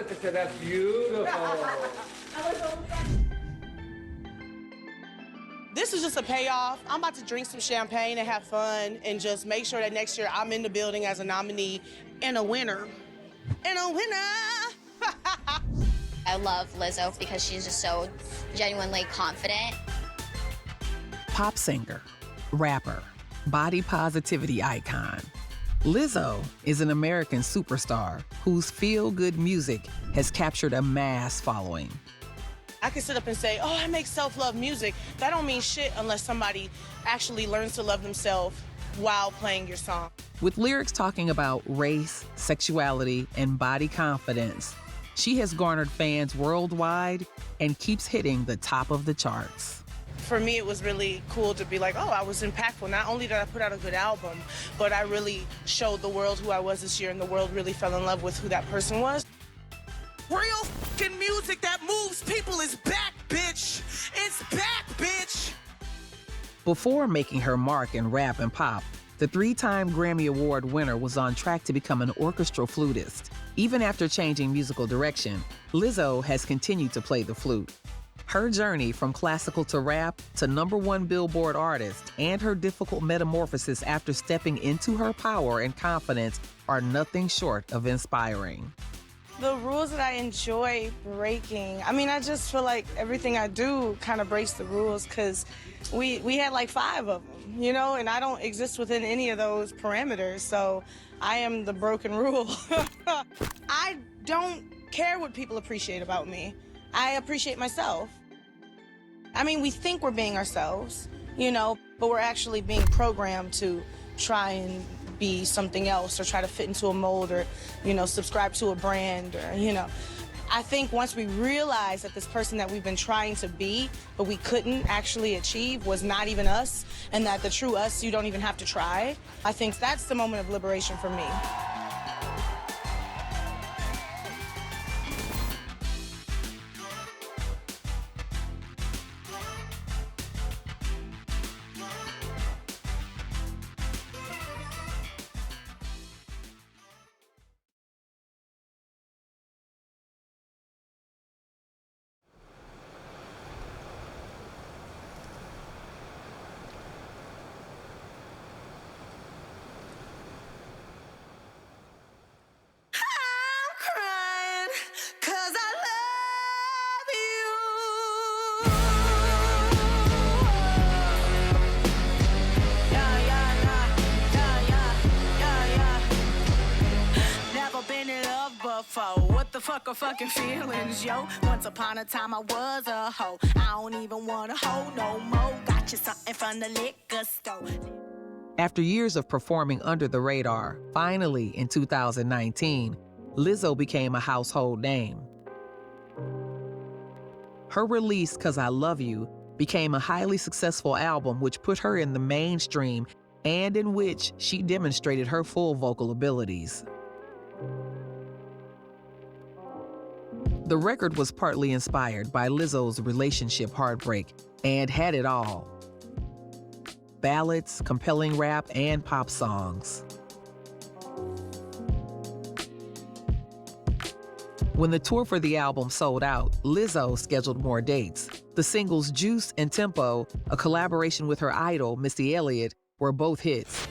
That's beautiful. This is just a payoff. I'm about to drink some champagne and have fun and just make sure that next year I'm in the building as a nominee and a winner. And a winner! I love Lizzo because she's just so genuinely confident. Pop singer, rapper, body positivity icon. Lizzo is an American superstar whose feel-good music has captured a mass following. I can sit up and say, oh, I make self-love music. That don't mean shit unless somebody actually learns to love themselves while playing your song. With lyrics talking about race, sexuality, and body confidence, she has garnered fans worldwide and keeps hitting the top of the charts. For me, it was really cool to be like, oh, I was impactful. Not only did I put out a good album, but I really showed the world who I was this year, and the world really fell in love with who that person was. Real fucking music that moves people is back, bitch. It's back, bitch. Before making her mark in rap and pop, the three-time Grammy Award winner was on track to become an orchestral flutist. Even after changing musical direction, Lizzo has continued to play the flute. Her journey from classical to rap to #1 Billboard artist and her difficult metamorphosis after stepping into her power and confidence are nothing short of inspiring. The rules that I enjoy breaking, I just feel like everything I do kind of breaks the rules because we had like 5 of them, and I don't exist within any of those parameters, so I am the broken rule. I don't care what people appreciate about me. I appreciate myself. We think we're being ourselves, but we're actually being programmed to try and be something else or try to fit into a mold or, subscribe to a brand or, I think once we realize that this person that we've been trying to be, but we couldn't actually achieve was not even us, and that the true us, you don't even have to try, I think that's the moment of liberation for me. What the fuck are fucking feelings, yo? Once upon a time I was a hoe. I don't even want a hoe no more. Got you something from the liquor store. After years of performing under the radar, finally in 2019, Lizzo became a household name. Her release, 'Cause I Love You, became a highly successful album which put her in the mainstream and in which she demonstrated her full vocal abilities. The record was partly inspired by Lizzo's relationship heartbreak and had it all: ballads, compelling rap, and pop songs. When the tour for the album sold out, Lizzo scheduled more dates. The singles Juice and Tempo, a collaboration with her idol, Missy Elliott, were both hits.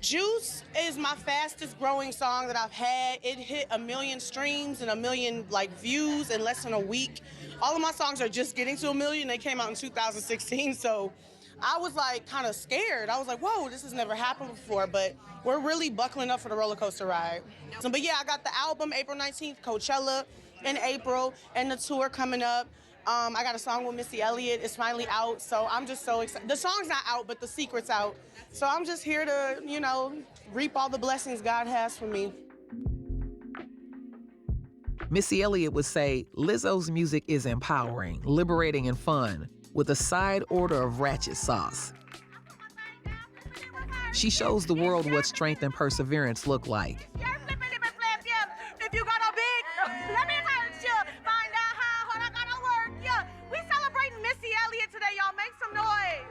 Juice is my fastest growing song that I've had. It hit 1 million streams and 1 million views in less than a week. All of my songs are just getting to 1 million. They came out in 2016, so I was kind of scared. I was like, whoa, this has never happened before, but we're really buckling up for the roller coaster ride. But yeah, I got the album April 19th, Coachella in April, and the tour coming up. I got a song with Missy Elliott. It's finally out, so I'm just so excited. The song's not out, but the secret's out. So I'm just here to, reap all the blessings God has for me. Missy Elliott would say, Lizzo's music is empowering, liberating, and fun, with a side order of ratchet sauce. She shows the world what strength and perseverance look like. If you got a big, let me hurt you. Find out how hard I gotta work. Yeah, we celebrating Missy Elliott today, y'all. Make some noise.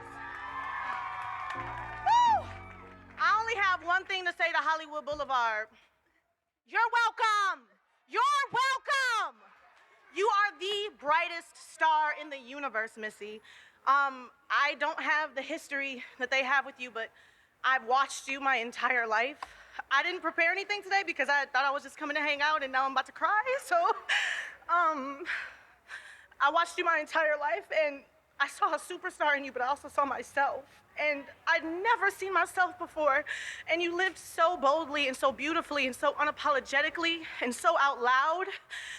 Woo! I only have one thing to say to Hollywood Boulevard. You're welcome. You're welcome. You are the brightest star in the universe, Missy. I don't have the history that they have with you, but I've watched you my entire life. I didn't prepare anything today because I thought I was just coming to hang out, and now I'm about to cry. So, I watched you my entire life, and I saw a superstar in you, but I also saw myself. And I'd never seen myself before. And you lived so boldly and so beautifully and so unapologetically and so out loud.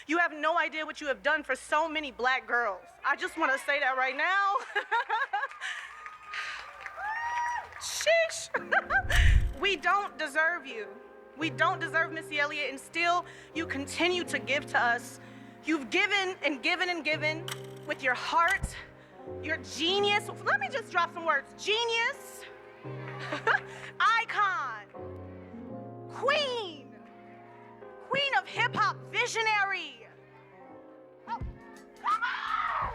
You have no idea what you have done for so many black girls. I just want to say that right now. Sheesh. We don't deserve you. We don't deserve Missy Elliott, and still you continue to give to us. You've given and given and given with your heart, your genius. Let me just drop some words. Genius, icon, queen of hip hop, visionary. Oh, come on!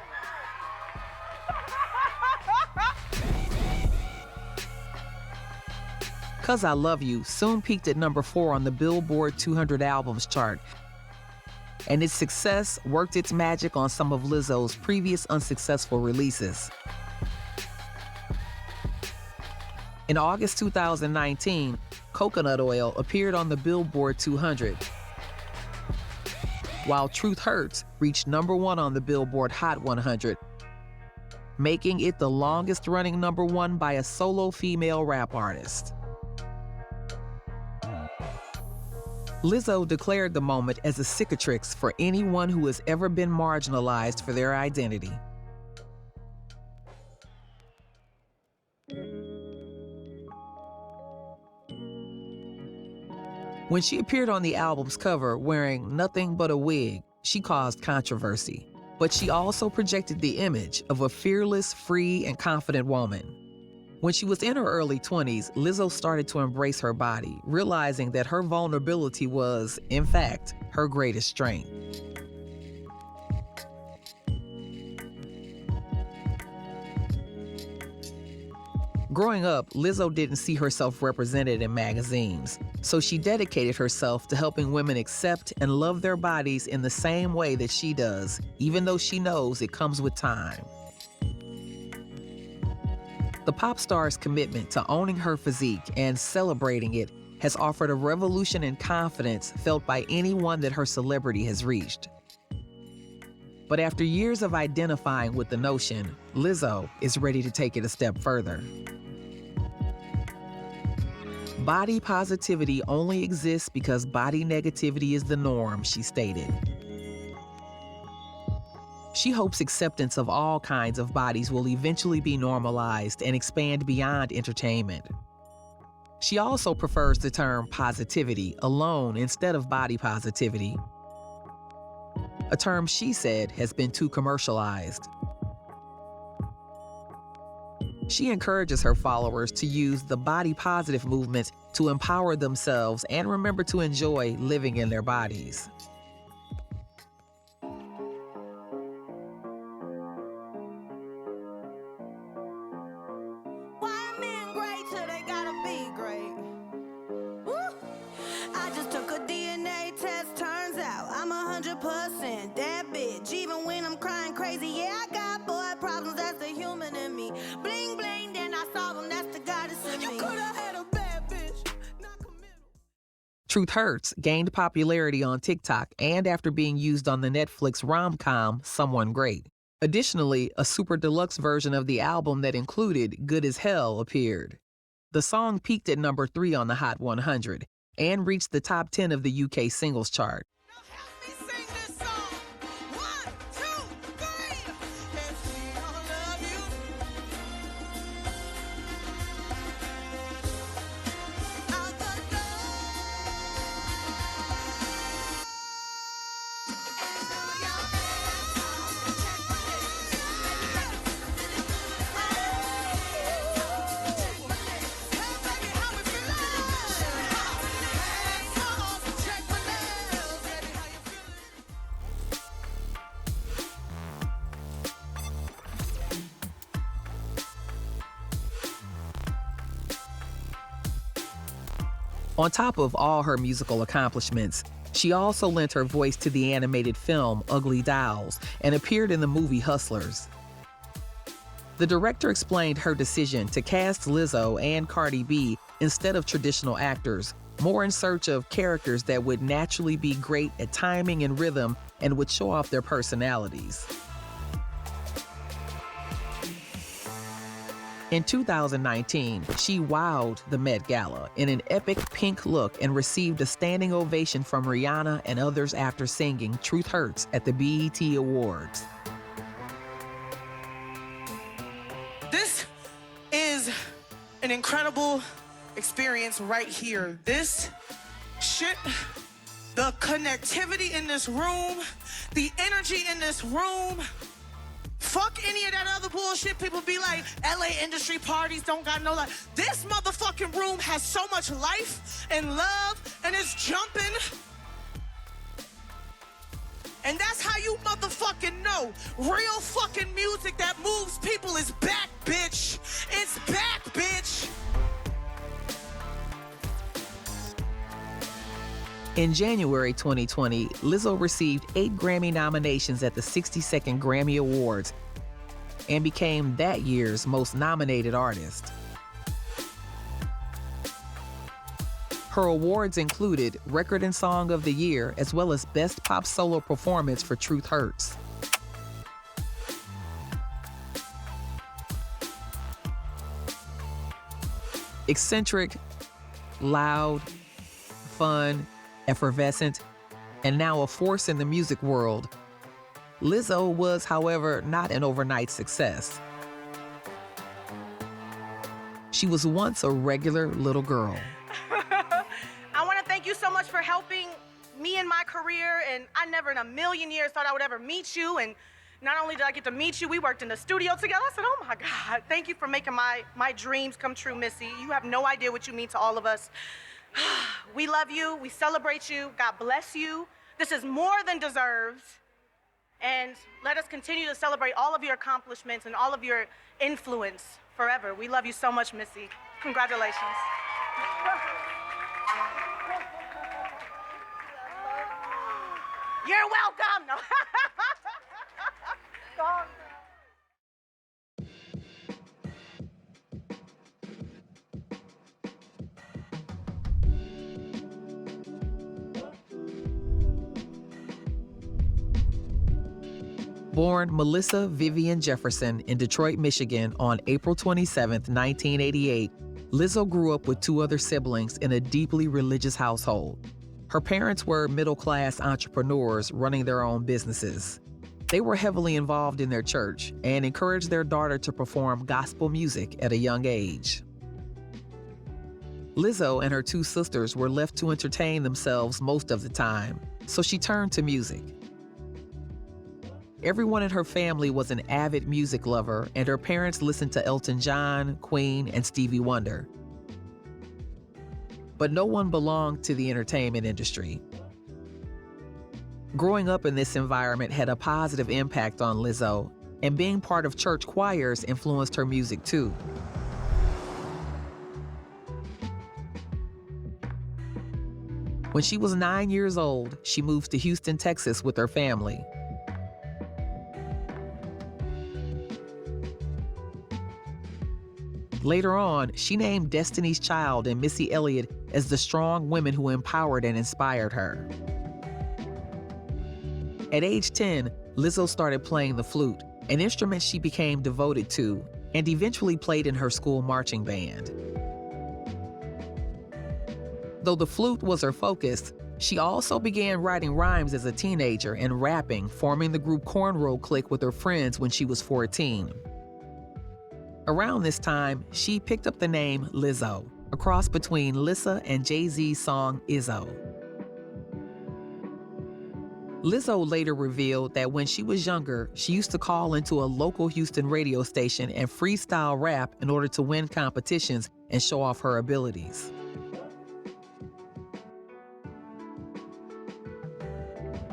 'Cause I Love You soon peaked at number 4 on the Billboard 200 albums chart, and its success worked its magic on some of Lizzo's previous unsuccessful releases. In August 2019, Coconut Oil appeared on the Billboard 200, while Truth Hurts reached number 1 on the Billboard Hot 100, making it the longest-running number 1 by a solo female rap artist. Lizzo declared the moment as a cicatrix for anyone who has ever been marginalized for their identity. When she appeared on the album's cover wearing nothing but a wig, she caused controversy. But she also projected the image of a fearless, free, and confident woman. When she was in her early 20s, Lizzo started to embrace her body, realizing that her vulnerability was, in fact, her greatest strength. Growing up, Lizzo didn't see herself represented in magazines, so she dedicated herself to helping women accept and love their bodies in the same way that she does, even though she knows it comes with time. The pop star's commitment to owning her physique and celebrating it has offered a revolution in confidence felt by anyone that her celebrity has reached. But after years of identifying with the notion, Lizzo is ready to take it a step further. Body positivity only exists because body negativity is the norm, she stated. She hopes acceptance of all kinds of bodies will eventually be normalized and expand beyond entertainment. She also prefers the term positivity alone instead of body positivity, a term she said has been too commercialized. She encourages her followers to use the body positive movement to empower themselves and remember to enjoy living in their bodies. Why men great till they gotta be great? Woo! I just took a DNA test, turns out I'm 100% that bitch. Even when I'm crying crazy, yeah, I got boy problems, that's the human in me. Bling bling, then I solve them, that's the goddess in me. You coulda had a bad bitch, not committal. Truth Hurts gained popularity on TikTok and after being used on the Netflix rom-com Someone Great. Additionally, a super deluxe version of the album that included Good as Hell appeared. The song peaked at number 3 on the Hot 100 and reached the top 10 of the UK singles chart. Now help me sing this song. 1, 2, 3. If we don't love you, out the door. On top of all her musical accomplishments, she also lent her voice to the animated film Ugly Dolls and appeared in the movie Hustlers. The director explained her decision to cast Lizzo and Cardi B instead of traditional actors, more in search of characters that would naturally be great at timing and rhythm and would show off their personalities. In 2019, she wowed the Met Gala in an epic pink look and received a standing ovation from Rihanna and others after singing Truth Hurts at the BET Awards. This is an incredible experience right here. This shit, the connectivity in this room, the energy in this room. Fuck any of that other bullshit. People be like, LA industry parties don't got no life. This motherfucking room has so much life and love, and it's jumping. And that's how you motherfucking know real fucking music that moves people is back, bitch. It's back, bitch. In January 2020, Lizzo received 8 Grammy nominations at the 62nd Grammy Awards and became that year's most nominated artist. Her awards included Record and Song of the Year, as well as Best Pop Solo Performance for Truth Hurts. Eccentric, loud, fun, effervescent, and now a force in the music world, Lizzo was, however, not an overnight success. She was once a regular little girl. I want to thank you so much for helping me in my career, and I never in a million years thought I would ever meet you, and not only did I get to meet you, we worked in the studio together. I said, oh my God, thank you for making my dreams come true, Missy. You have no idea what you mean to all of us. We love you, we celebrate you, God bless you. This is more than deserved. And let us continue to celebrate all of your accomplishments and all of your influence forever. We love you so much, Missy. Congratulations. You're welcome. No. Born Melissa Vivian Jefferson in Detroit, Michigan on April 27, 1988, Lizzo grew up with 2 other siblings in a deeply religious household. Her parents were middle-class entrepreneurs running their own businesses. They were heavily involved in their church and encouraged their daughter to perform gospel music at a young age. Lizzo and her 2 sisters were left to entertain themselves most of the time, so she turned to music. Everyone in her family was an avid music lover, and her parents listened to Elton John, Queen, and Stevie Wonder. But no one belonged to the entertainment industry. Growing up in this environment had a positive impact on Lizzo, and being part of church choirs influenced her music too. When she was 9 years old, she moved to Houston, Texas with her family. Later on, she named Destiny's Child and Missy Elliott as the strong women who empowered and inspired her. At age 10, Lizzo started playing the flute, an instrument she became devoted to, and eventually played in her school marching band. Though the flute was her focus, she also began writing rhymes as a teenager and rapping, forming the group Cornrow Clique with her friends when she was 14. Around this time, she picked up the name Lizzo, a cross between Lissa and Jay-Z's song Izzo. Lizzo later revealed that when she was younger, she used to call into a local Houston radio station and freestyle rap in order to win competitions and show off her abilities.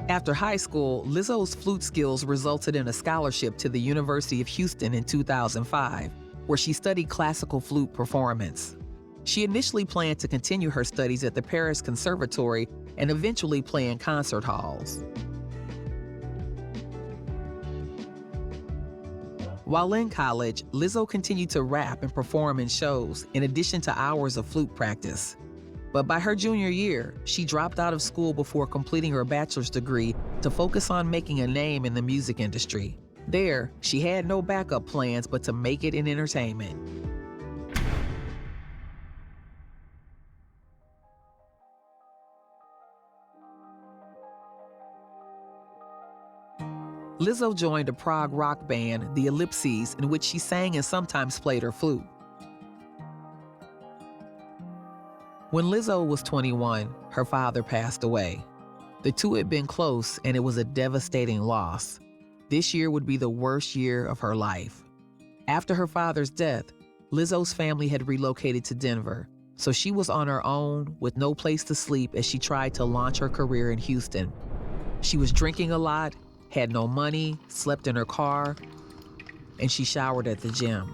After high school, Lizzo's flute skills resulted in a scholarship to the University of Houston in 2005, where she studied classical flute performance. She initially planned to continue her studies at the Paris Conservatory and eventually play in concert halls. While in college, Lizzo continued to rap and perform in shows in addition to hours of flute practice. But by her junior year, she dropped out of school before completing her bachelor's degree to focus on making a name in the music industry. There, she had no backup plans but to make it in entertainment. Lizzo joined a prog rock band, the Ellipses, in which she sang and sometimes played her flute. When Lizzo was 21, her father passed away. The two had been close, and it was a devastating loss. This year would be the worst year of her life. After her father's death, Lizzo's family had relocated to Denver, so she was on her own with no place to sleep as she tried to launch her career in Houston. She was drinking a lot, had no money, slept in her car, and she showered at the gym.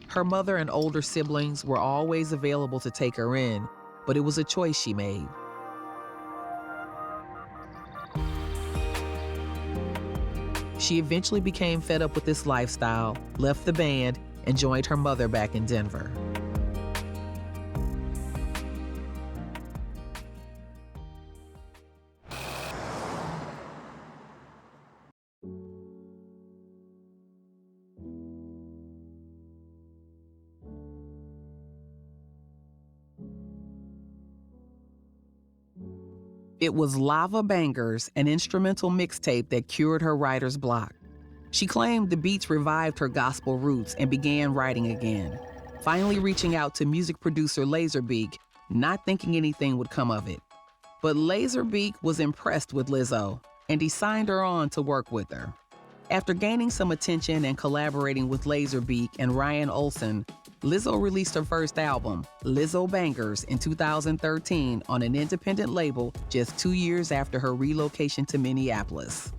Her mother and older siblings were always available to take her in, but it was a choice she made. She eventually became fed up with this lifestyle, left the band, and joined her mother back in Denver. It was Lava Bangers, an instrumental mixtape that cured her writer's block. She claimed the beats revived her gospel roots and began writing again, finally reaching out to music producer Laserbeak, not thinking anything would come of it. But Laserbeak was impressed with Lizzo, and he signed her on to work with her. After gaining some attention and collaborating with Laserbeak and Ryan Olsen, Lizzo released her first album, Lizzo Bangers, in 2013 on an independent label just 2 years after her relocation to Minneapolis.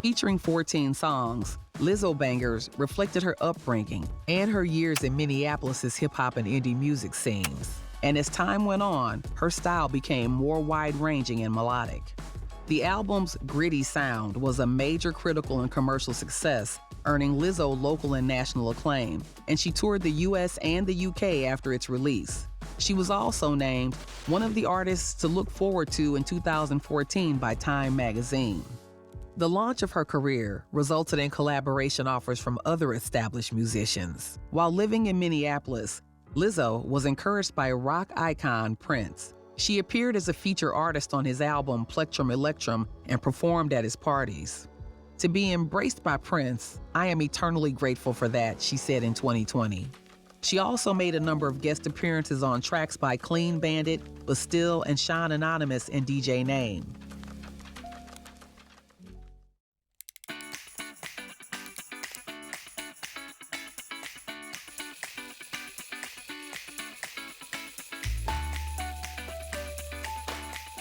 Featuring 14 songs, Lizzo Bangers reflected her upbringing and her years in Minneapolis' hip-hop and indie music scenes. And as time went on, her style became more wide-ranging and melodic. The album's gritty sound was a major critical and commercial success, earning Lizzo local and national acclaim, and she toured the US and the UK after its release. She was also named one of the artists to look forward to in 2014 by Time magazine. The launch of her career resulted in collaboration offers from other established musicians. While living in Minneapolis, Lizzo was encouraged by rock icon Prince. She appeared as a feature artist on his album Plectrum Electrum and performed at his parties. To be embraced by Prince, I am eternally grateful for that, she said in 2020. She also made a number of guest appearances on tracks by Clean Bandit, Bastille, and Sean Anonymous and DJ Name.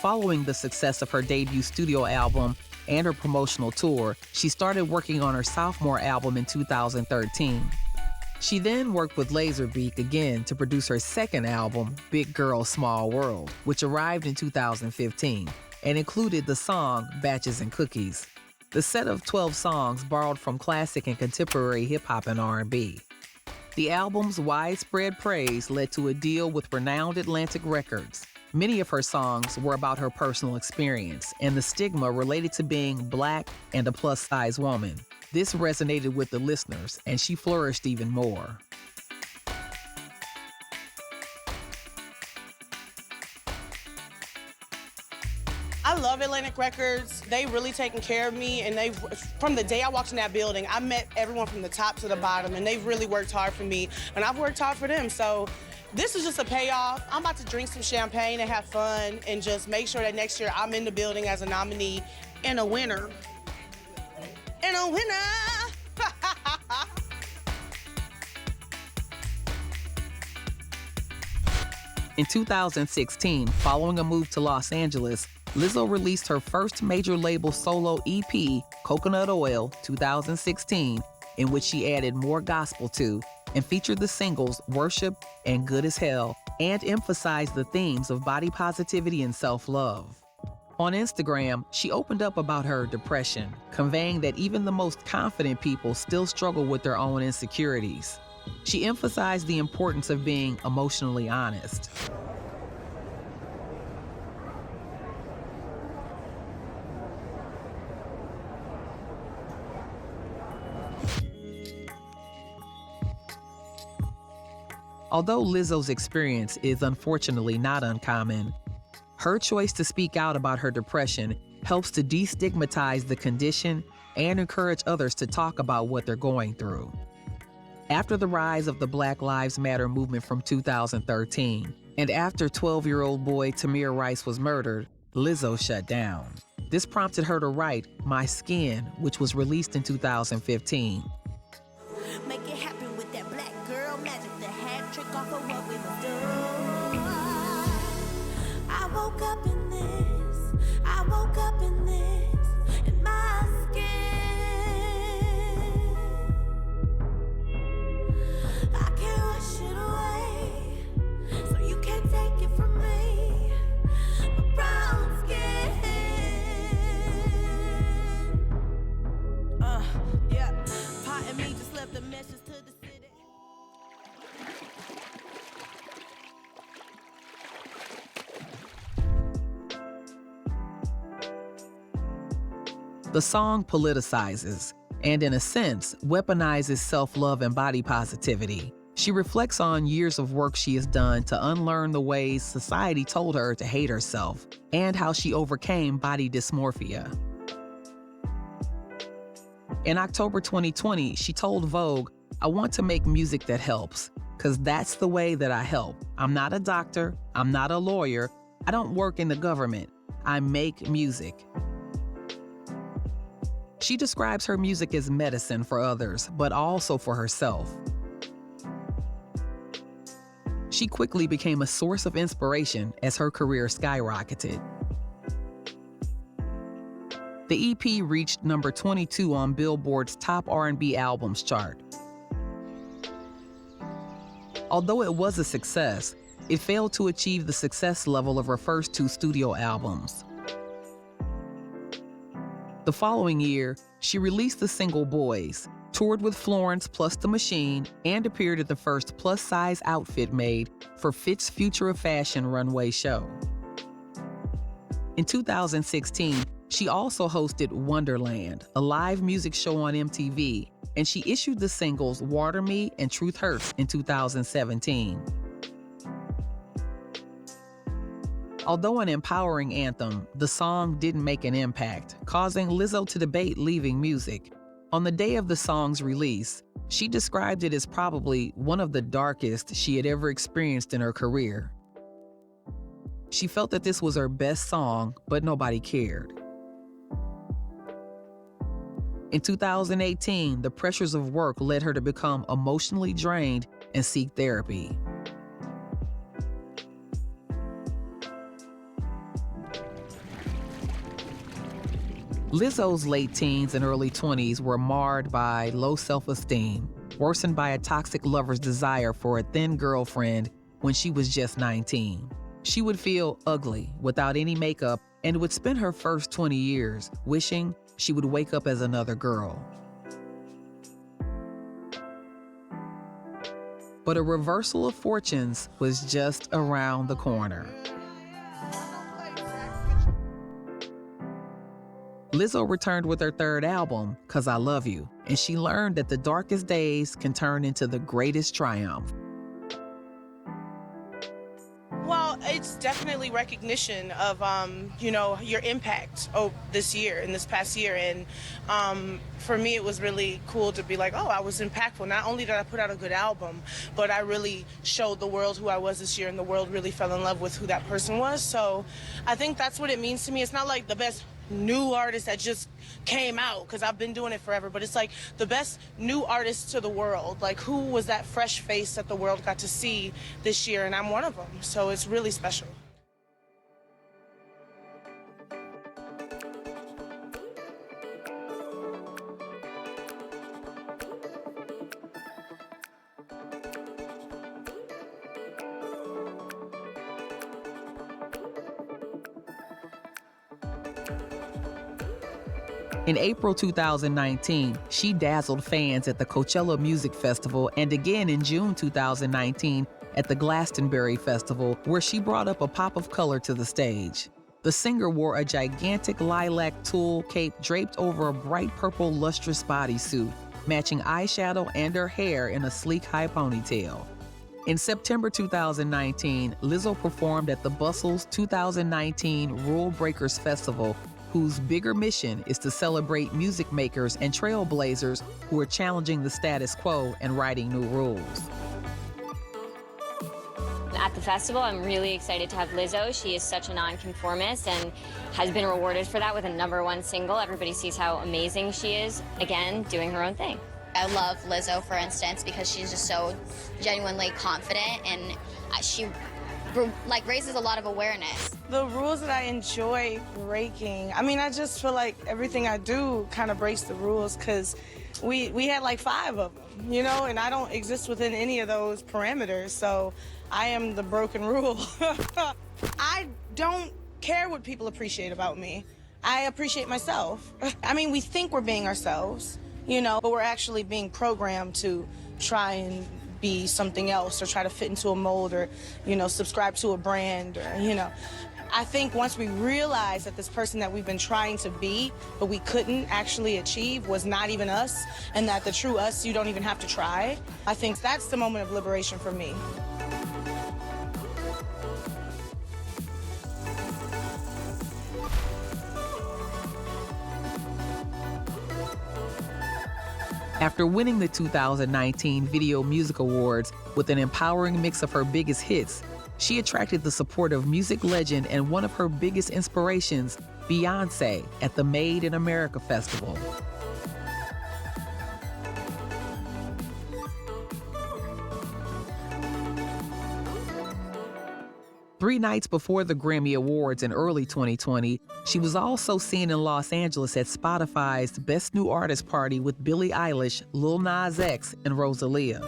Following the success of her debut studio album and her promotional tour, she started working on her sophomore album in 2013. She then worked with Laserbeak again to produce her second album, Big Girl, Small World, which arrived in 2015 and included the song Batches and Cookies. The set of 12 songs borrowed from classic and contemporary hip-hop and R&B. The album's widespread praise led to a deal with renowned Atlantic Records. Many of her songs were about her personal experience and the stigma related to being Black and a plus-size woman. This resonated with the listeners, and she flourished even more. I love Atlantic Records. They really taken care of me, and from the day I walked in that building, I met everyone from the top to the bottom, and they've really worked hard for me, and I've worked hard for them. So this is just a payoff. I'm about to drink some champagne and have fun and just make sure that next year I'm in the building as a nominee and a winner. And a winner! In 2016, following a move to Los Angeles, Lizzo released her first major label solo EP, Coconut Oil 2016, in which she added more gospel to and featured the singles Worship and Good as Hell, and emphasized the themes of body positivity and self-love. On Instagram, she opened up about her depression, conveying that even the most confident people still struggle with their own insecurities. She emphasized the importance of being emotionally honest. Although Lizzo's experience is unfortunately not uncommon, her choice to speak out about her depression helps to destigmatize the condition and encourage others to talk about what they're going through. After the rise of the Black Lives Matter movement from 2013, and after 12-year-old boy Tamir Rice was murdered, Lizzo shut down. This prompted her to write My Skin, which was released in 2015. Make it happen with that black girl magic, the hat trick off of what we must do. I woke up in this, I woke up in this, in my skin. I can't wash it away, so you can't take it from me. My brown skin. Yeah. Part of me just left a message to the city. The song politicizes and, in a sense, weaponizes self-love and body positivity. She reflects on years of work she has done to unlearn the ways society told her to hate herself and how she overcame body dysmorphia. In October 2020, she told Vogue, "I want to make music that helps, because that's the way that I help. I'm not a doctor, I'm not a lawyer, I don't work in the government, I make music." She describes her music as medicine for others, but also for herself. She quickly became a source of inspiration as her career skyrocketed. The EP reached number 22 on Billboard's Top R&B Albums chart. Although it was a success, it failed to achieve the success level of her first two studio albums. The following year, she released the single Boys, toured with Florence plus The Machine, and appeared at the first plus-size outfit made for Fit's Future of Fashion runway show. In 2016, she also hosted Wonderland, a live music show on MTV, and she issued the singles Water Me and Truth Hurts in 2017. Although an empowering anthem, the song didn't make an impact, causing Lizzo to debate leaving music. On the day of the song's release, she described it as probably one of the darkest she had ever experienced in her career. She felt that this was her best song, but nobody cared. In 2018, the pressures of work led her to become emotionally drained and seek therapy. Lizzo's late teens and early 20s were marred by low self-esteem, worsened by a toxic lover's desire for a thin girlfriend when she was just 19. She would feel ugly without any makeup and would spend her first 20 years wishing she would wake up as another girl. But a reversal of fortunes was just around the corner. Lizzo returned with her third album, 'Cause I Love You, and she learned that the darkest days can turn into the greatest triumph. Well, it's definitely recognition of, your impact this year, in this past year. And for me, it was really cool to be like, oh, I was impactful. Not only did I put out a good album, but I really showed the world who I was this year, and the world really fell in love with who that person was. So I think that's what it means to me. It's not like the best new artist that just came out, because I've been doing it forever, but it's like the best new artist to the world. Like, who was that fresh face that the world got to see this year, and I'm one of them. So it's really special. In April 2019, she dazzled fans at the Coachella Music Festival and again in June 2019 at the Glastonbury Festival, where she brought up a pop of color to the stage. The singer wore a gigantic lilac tulle cape draped over a bright purple lustrous bodysuit, matching eyeshadow and her hair in a sleek high ponytail. In September 2019, Lizzo performed at the Bustle's 2019 Rule Breakers Festival, whose bigger mission is to celebrate music makers and trailblazers who are challenging the status quo and writing new rules. At the festival, I'm really excited to have Lizzo. She is such a nonconformist and has been rewarded for that with a #1 single. Everybody sees how amazing she is, again, doing her own thing. I love Lizzo, for instance, because she's just so genuinely confident, and she raises a lot of awareness. The rules that I enjoy breaking, I mean, I just feel like everything I do kind of breaks the rules, because we had like 5 of them, you know, and I don't exist within any of those parameters, so I am the broken rule. I don't care what people appreciate about me. I appreciate myself. I mean, we think we're being ourselves, you know, but we're actually being programmed to try and be something else or try to fit into a mold or, you know, subscribe to a brand or, you know. I think once we realize that this person that we've been trying to be, but we couldn't actually achieve, was not even us, and that the true us, you don't even have to try, I think that's the moment of liberation for me. After winning the 2019 Video Music Awards with an empowering mix of her biggest hits, she attracted the support of music legend and one of her biggest inspirations, Beyoncé, at the Made in America Festival. Three nights before the Grammy Awards in early 2020, she was also seen in Los Angeles at Spotify's Best New Artist party with Billie Eilish, Lil Nas X, and Rosalia.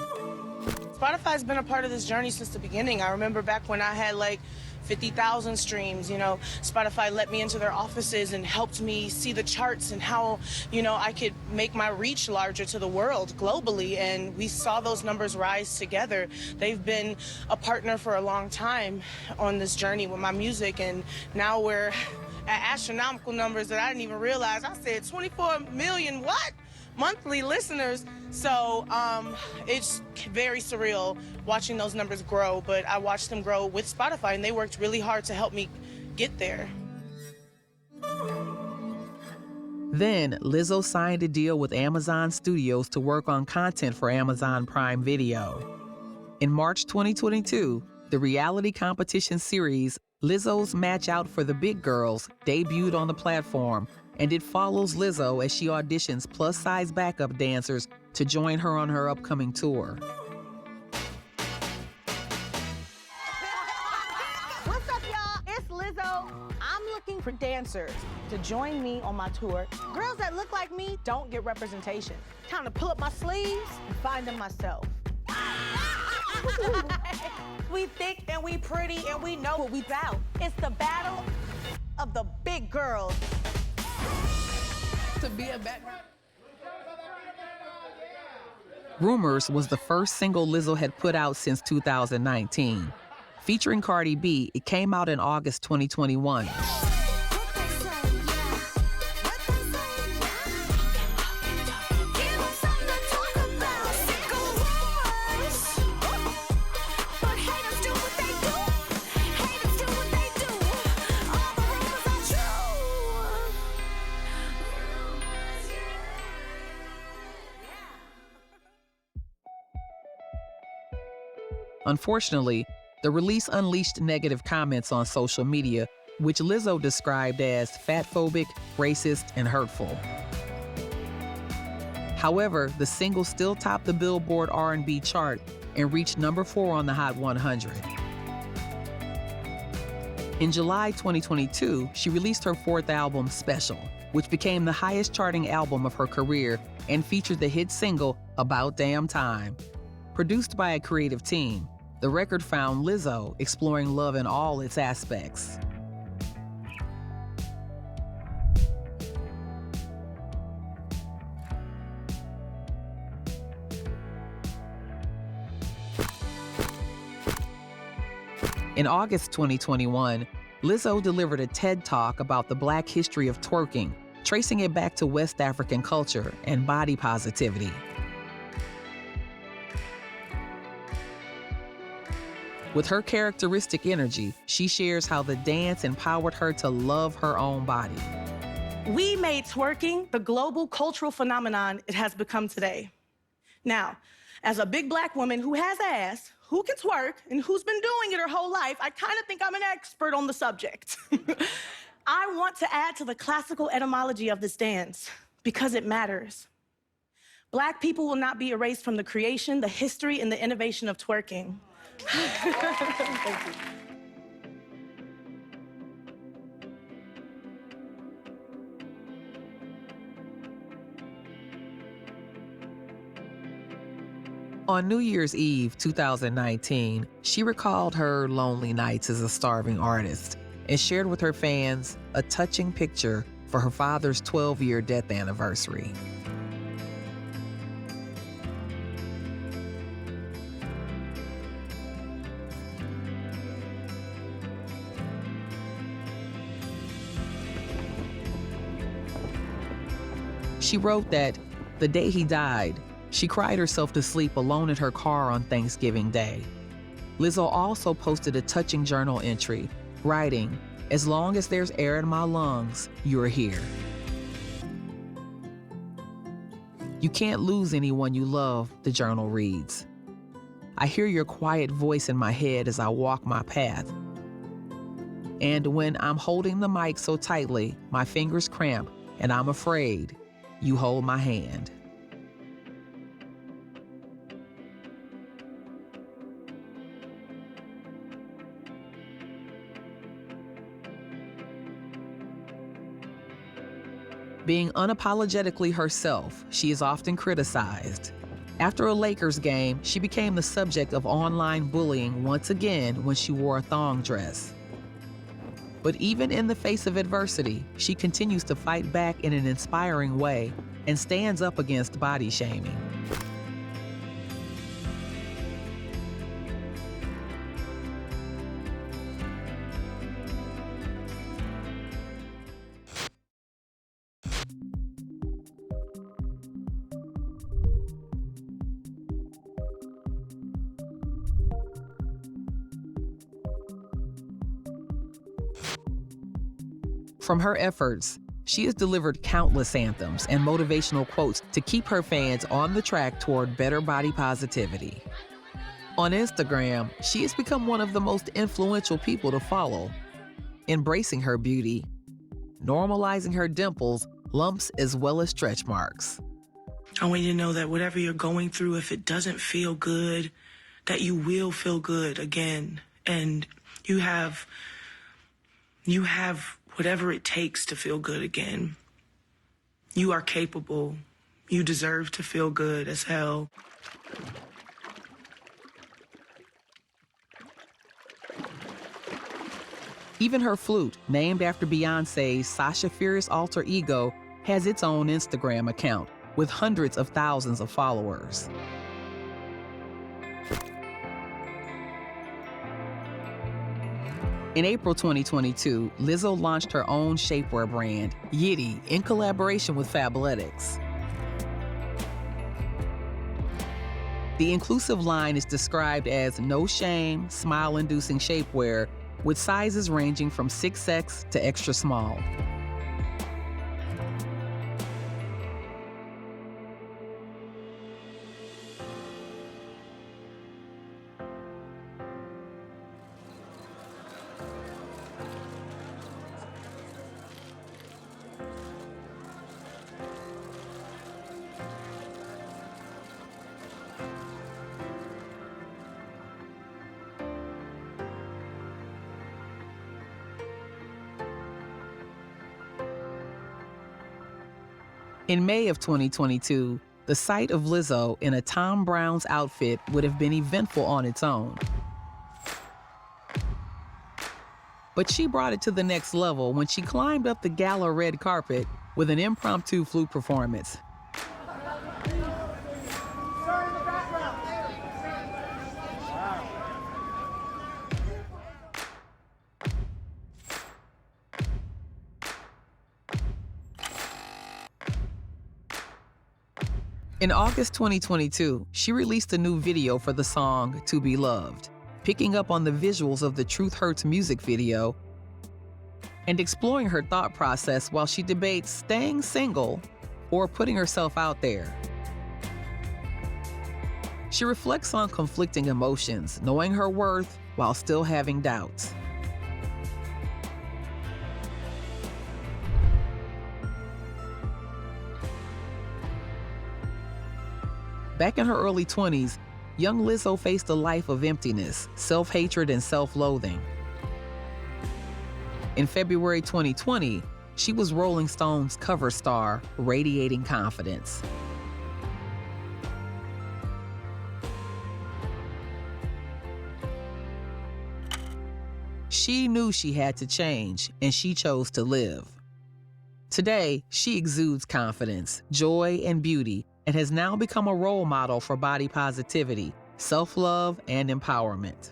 Spotify's been a part of this journey since the beginning. I remember back when I had like 50,000 streams, you know, Spotify let me into their offices and helped me see the charts and how, you know, I could make my reach larger to the world globally, and we saw those numbers rise together. They've been a partner for a long time on this journey with my music, and now we're at astronomical numbers that I didn't even realize. I said 24 million what? Monthly listeners. So it's very surreal watching those numbers grow, but I watched them grow with Spotify, and they worked really hard to help me get there. Then, Lizzo signed a deal with Amazon Studios to work on content for Amazon Prime Video. In March 2022, the reality competition series Lizzo's Match Out for the Big Girls debuted on the platform, and it follows Lizzo as she auditions plus-size backup dancers to join her on her upcoming tour. What's up, y'all? It's Lizzo. I'm looking for dancers to join me on my tour. Girls that look like me don't get representation. Time to pull up my sleeves and find them myself. We thick and we pretty and we know what we about. It's the battle of the big girls. To be a background. Rumors was the first single Lizzo had put out since 2019. Featuring Cardi B, it came out in August 2021. Unfortunately, the release unleashed negative comments on social media, which Lizzo described as fatphobic, racist, and hurtful. However, the single still topped the Billboard R&B chart and reached #4 on the Hot 100. In July 2022, she released her 4th album, Special, which became the highest charting album of her career and featured the hit single, About Damn Time. Produced by a creative team, the record found Lizzo exploring love in all its aspects. In August 2021, Lizzo delivered a TED Talk about the Black history of twerking, tracing it back to West African culture and body positivity. With her characteristic energy, she shares how the dance empowered her to love her own body. We made twerking the global cultural phenomenon it has become today. Now, as a big Black woman who has ass, who can twerk, and who's been doing it her whole life, I kind of think I'm an expert on the subject. I want to add to the classical etymology of this dance because it matters. Black people will not be erased from the creation, the history, and the innovation of twerking. Thank you. On New Year's Eve 2019, she recalled her lonely nights as a starving artist and shared with her fans a touching picture for her father's 12-year death anniversary. She wrote that the day he died, she cried herself to sleep alone in her car on Thanksgiving Day. Lizzo also posted a touching journal entry, writing, "As long as there's air in my lungs, you're here." You can't lose anyone you love, the journal reads. I hear your quiet voice in my head as I walk my path. And when I'm holding the mic so tightly, my fingers cramp and I'm afraid, you hold my hand. Being unapologetically herself, she is often criticized. After a Lakers game, she became the subject of online bullying once again when she wore a thong dress. But even in the face of adversity, she continues to fight back in an inspiring way and stands up against body shaming. From her efforts, she has delivered countless anthems and motivational quotes to keep her fans on the track toward better body positivity. On Instagram, she has become one of the most influential people to follow, embracing her beauty, normalizing her dimples, lumps, as well as stretch marks. I want you to know that whatever you're going through, if it doesn't feel good, that you will feel good again. And you have whatever it takes to feel good again. You are capable. You deserve to feel good as hell. Even her flute, named after Beyoncé's Sasha Fierce alter ego, has its own Instagram account with hundreds of thousands of followers. In April 2022, Lizzo launched her own shapewear brand, Yitty, in collaboration with Fabletics. The inclusive line is described as no shame, smile-inducing shapewear with sizes ranging from 6X to extra small. In May of 2022, the sight of Lizzo in a Tom Brown's outfit would have been eventful on its own. But she brought it to the next level when she climbed up the gala red carpet with an impromptu flute performance. In August 2022, she released a new video for the song To Be Loved, picking up on the visuals of the Truth Hurts music video and exploring her thought process while she debates staying single or putting herself out there. She reflects on conflicting emotions, knowing her worth while still having doubts. Back in her early 20s, young Lizzo faced a life of emptiness, self-hatred, and self-loathing. In February 2020, she was Rolling Stone's cover star, radiating confidence. She knew she had to change, and she chose to live. Today, she exudes confidence, joy, and beauty, and has now become a role model for body positivity, self-love, and empowerment.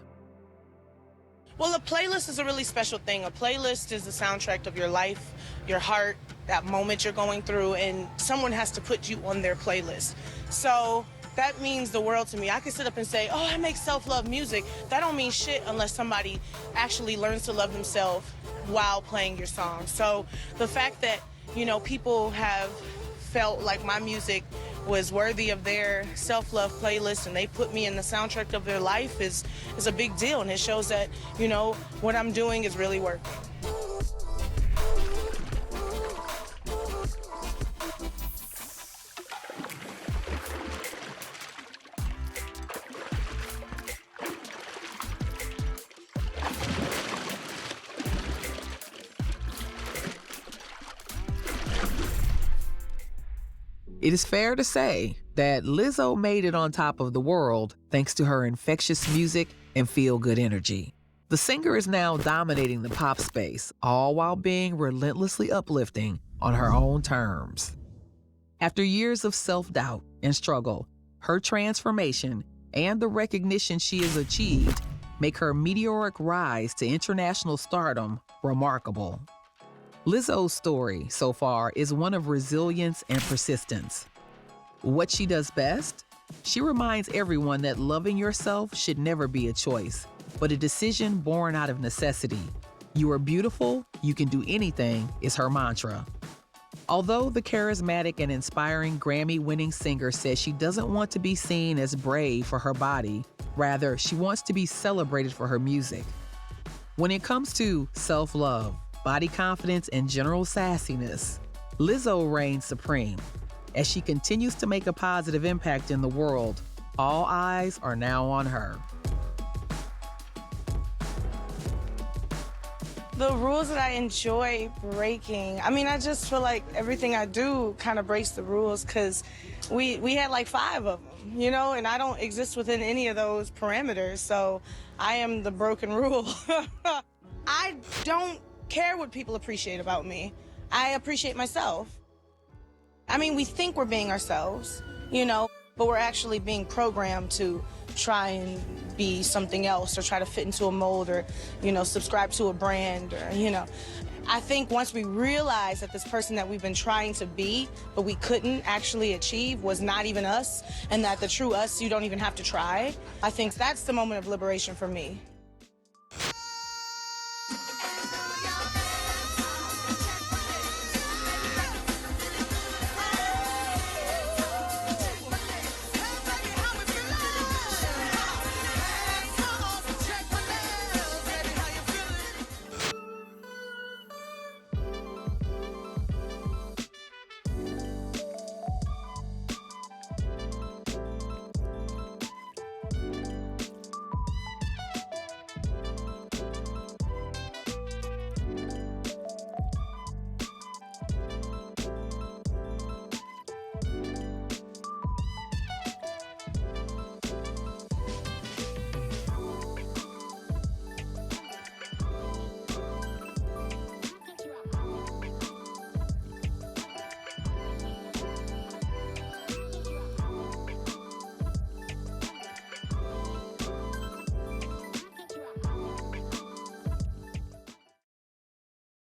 Well, a playlist is a really special thing. A playlist is the soundtrack of your life, your heart, that moment you're going through, and someone has to put you on their playlist. So that means the world to me. I can sit up and say, oh, I make self-love music. That don't mean shit unless somebody actually learns to love themselves while playing your song. So the fact that, you know, people have felt like my music was worthy of their self-love playlist and they put me in the soundtrack of their life is a big deal, and it shows that, you know, what I'm doing is really working. It is fair to say that Lizzo made it on top of the world thanks to her infectious music and feel-good energy. The singer is now dominating the pop space, all while being relentlessly uplifting on her own terms. After years of self-doubt and struggle, her transformation and the recognition she has achieved make her meteoric rise to international stardom remarkable. Lizzo's story so far is one of resilience and persistence. What she does best? She reminds everyone that loving yourself should never be a choice, but a decision born out of necessity. You are beautiful, you can do anything is her mantra. Although the charismatic and inspiring Grammy-winning singer says she doesn't want to be seen as brave for her body, rather, she wants to be celebrated for her music. When it comes to self-love, body confidence, and general sassiness, Lizzo reigns supreme. As she continues to make a positive impact in the world, all eyes are now on her. The rules that I enjoy breaking, I mean, I just feel like everything I do kind of breaks the rules because we had like 5 of them, you know, and I don't exist within any of those parameters, so I am the broken rule. I don't care what people appreciate about me. I appreciate myself. I mean, we think we're being ourselves, you know, but we're actually being programmed to try and be something else or try to fit into a mold or, you know, subscribe to a brand or, you know. I think once we realize that this person that we've been trying to be, but we couldn't actually achieve was not even us, and that the true us, you don't even have to try, I think that's the moment of liberation for me.